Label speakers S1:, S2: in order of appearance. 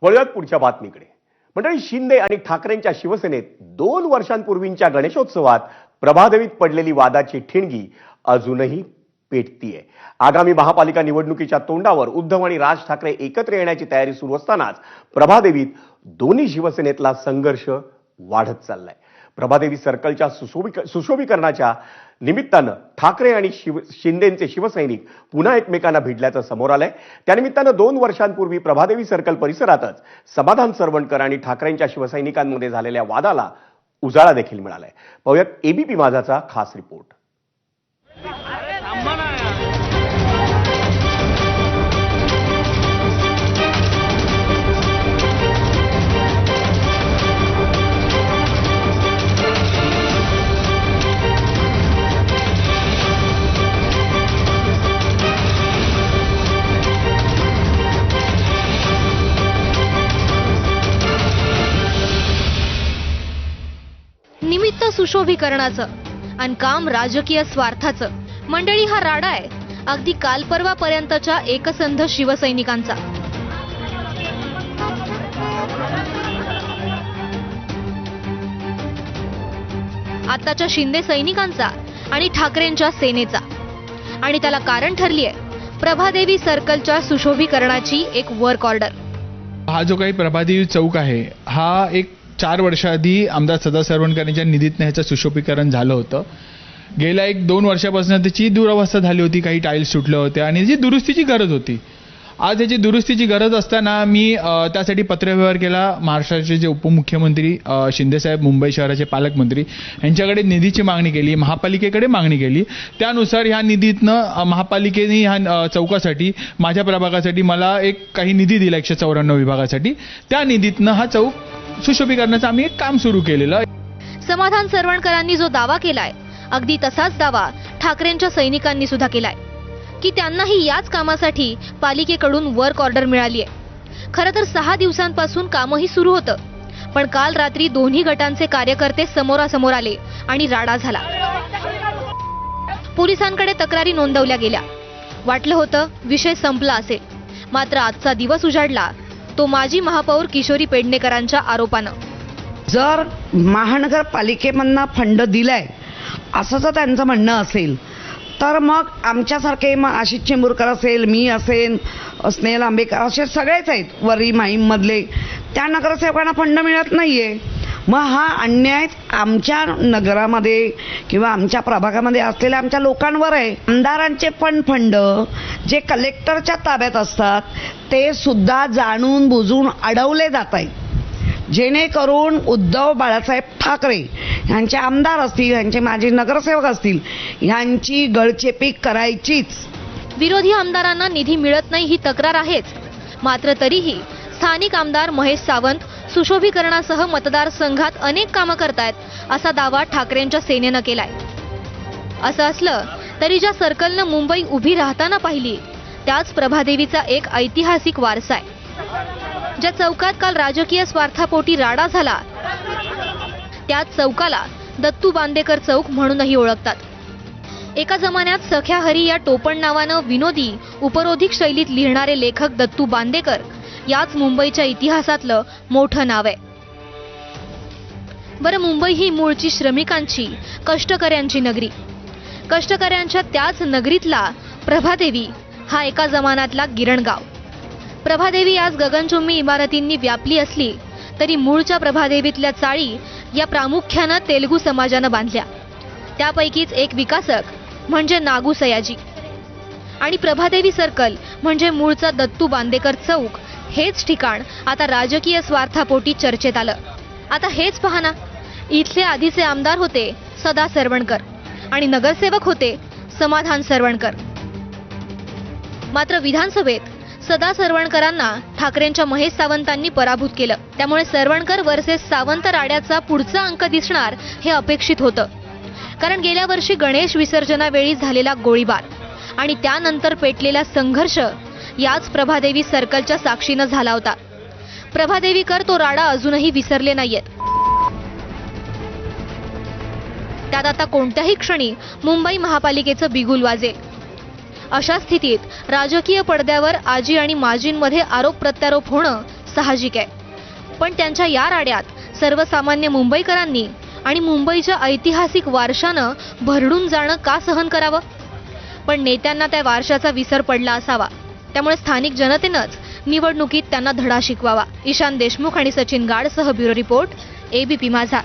S1: वळूयात पुढच्या बातमीकडे। मंडळी, शिंदे आणि ठाकरेंच्या शिवसेनेत 2 वर्षांपूर्वींच्या गणेशोत्सवात प्रभादेवीत पडलेली वादाची ठिणगी अजूनही पेटतीये। आगामी महापालिका निवडणुकीच्या तोंडावर उद्धव आणि राज ठाकरे एकत्र येण्याची तयारी सुरू असतानाच प्रभादेवीत दोन्ही शिवसेनेतला संघर्ष वाढत चाललाय। प्रभादेवी सर्कलच्या सुशोभीकरणाच्या निमित्तानं ठाकरे आणि शिंदेचे शिवसैनिक पुन्हा एकमेकांना भिडल्याचं समोर आलंय। त्यानिमित्तानं 2 वर्षांपूर्वी प्रभादेवी सर्कल परिसरातच समाधान सरवणकर आणि ठाकरेंच्या शिवसैनिकांमध्ये झालेल्या वादाला उजाळा देखील मिळालाय। पाहूयात एबीपी माझाचा खास रिपोर्ट।
S2: निमित्त सुशोभीकरणाचं आणि काम राजकीय स्वार्थाचं। मंडळी, हा राडा आहे अगदी काल परवापर्यंतच्या एकसंध शिवसैनिकांचा। आताच्या शिंदे सैनिकांचा आणि ठाकरेंच्या सेनेचा। आणि त्याला कारण ठरली आहे प्रभादेवी सर्कलच्या सुशोभीकरणाची एक वर्क ऑर्डर।
S3: हा जो काही प्रभादेवी चौक आहे, हा एक 4 वर्षाआधी आमदार सदा सरवणकरांच्या निधीतनं ह्याचं सुशोभीकरण झालं होतं। गेल्या 1-2 वर्षापासून त्याची दुरावस्था झाली होती, काही टाईल्स सुटल्या होत्या आणि जी दुरुस्तीची गरज होती। आज याची दुरुस्तीची गरज असताना मी त्यासाठी पत्रव्यवहार केला। महाराष्ट्राचे जे उपमुख्यमंत्री शिंदेसाहेब, मुंबई शहराचे पालकमंत्री यांच्याकडे निधीची मागणी केली, महापालिकेकडे मागणी केली। त्यानुसार ह्या निधीतनं महापालिकेने ह्या चौकासाठी, माझ्या प्रभागासाठी मला एक काही निधी दिला 194 विभागासाठी। त्या निधीतनं हा चौक सुशोभीकरणाचं आम्ही एक काम सुरू केलेलं।
S2: समाधान सरवणकरांनी जो दावा केलाय, अगदी तसाच दावा ठाकरेंच्या सैनिकांनी सुद्धा केलाय की त्यांनाही याच कामासाठी पालिकेकडून वर्क ऑर्डर मिळाली आहे। खरं तर 6 दिवसांपासून कामही सुरू होतं, पण काल रात्री दोन्ही गटांचे कार्यकर्ते समोरासमोर आले आणि राडा झाला। पोलिसांकडे तक्रारी नोंदवल्या गेल्या। वाटलं होतं विषय संपला असेल, मात्र आजचा दिवस उजाडला तो माजी महापौर किशोरी पेडणेकरांच्या आरोपानं।
S4: जर महानगरपालिकेमधनं फंड दिलाय असं जर त्यांचं म्हणणं असेल, तर मग आमच्यासारखे, मग आशिष चेंबूरकर असेल, मी असेल, स्नेहल आंबेकर, असे सगळेच आहेत वरी माहीममधले, त्या नगरसेवकांना फंड मिळत नाहीये। मग हा अन्याय आमच्या नगरामध्ये किंवा आमच्या प्रभागामध्ये असलेल्या आमच्या लोकांवर आहे। आमदारांचे पण फंड जे कलेक्टरच्या ताब्यात असतात ते सुद्धा जाणून बुजून अडवले जात आहेत, जेणेकरून उद्धव बाळासाहेब ठाकरे यांचे आमदार असतील, यांचे माजी नगरसेवक असतील, यांची गळचेपी करायचीच।
S2: विरोधी आमदारांना निधी मिळत नाही ही तक्रार आहेच, मात्र तरीही स्थानिक आमदार महेश सावंत सुशोभीकरणासह मतदारसंघात अनेक कामं करतायत असा दावा ठाकरेंच्या सेनेनं केलाय। असं असलं तरी ज्या सर्कलनं मुंबई उभी राहताना पाहिली, त्याच प्रभादेवीचा एक ऐतिहासिक वारसा आहे। ज्या चौकात काल राजकीय स्वार्थापोटी राडा झाला, त्याच चौकाला दत्तू बांदेकर चौक म्हणूनही ओळखतात। एका जमान्यात सख्या हरी या टोपण नावानं विनोदी उपरोधिक शैलीत लिहिणारे लेखक दत्तू बांदेकर याच मुंबईच्या इतिहासातलं मोठं नाव आहे। बरं, मुंबई ही मूळची श्रमिकांची, कष्टकऱ्यांची नगरी। कष्टकऱ्यांच्या त्याच नगरीतला प्रभादेवी हा एका जमान्यातला गिरणगाव। प्रभादेवी आज गगनचुंबी इमारतींनी व्यापली असली तरी मूळच्या प्रभादेवीतल्या चाळी या प्रामुख्यानं तेलुगू समाजानं बांधल्या। त्यापैकीच एक विकासक म्हणजे नागू सयाजी। आणि प्रभादेवी सर्कल म्हणजे मूळचा दत्तू बांदेकर चौक हेच ठिकाण आता राजकीय स्वार्थापोटी चर्चेत आलं। आता हेच पहा ना, इथले आधीचे आमदार होते सदा सरवणकर आणि नगरसेवक होते समाधान सरवणकर। मात्र विधानसभेत सदा सरवणकरांना ठाकरेंच्या महेश सावंतांनी पराभूत केलं। त्यामुळे सरवणकर वर्सेस सावंत राड्याचा पुढचा अंक दिसणार हे अपेक्षित होतं, कारण गेल्या वर्षी गणेश विसर्जनावेळी झालेला गोळीबार आणि त्यानंतर पेटलेला संघर्ष याच प्रभादेवी सर्कलच्या साक्षीनं झाला होता। प्रभादेवीकर तो राडा अजूनही विसरले नाहीयेत। त्यात आता कोणत्याही क्षणी मुंबई महापालिकेचं बिगुल वाजेल। अशा स्थितीत राजकीय पडद्यावर आजी आणि माजींमध्ये आरोप प्रत्यारोप होणं साहजिक आहे. पण त्यांच्या या राड्यात सर्वसामान्य मुंबईकरांनी आणि मुंबईच्या ऐतिहासिक वारशानं भरडून जाणं का सहन करावं? पण नेत्यांना त्या वारशाचा विसर पडला असावा. त्यामुळे स्थानिक जनतेनंच निवडणुकीत त्यांना धडा शिकवावा. ईशान देशमुख आणि सचिन गाडसह ब्युरो रिपोर्ट, एबीपी माझा.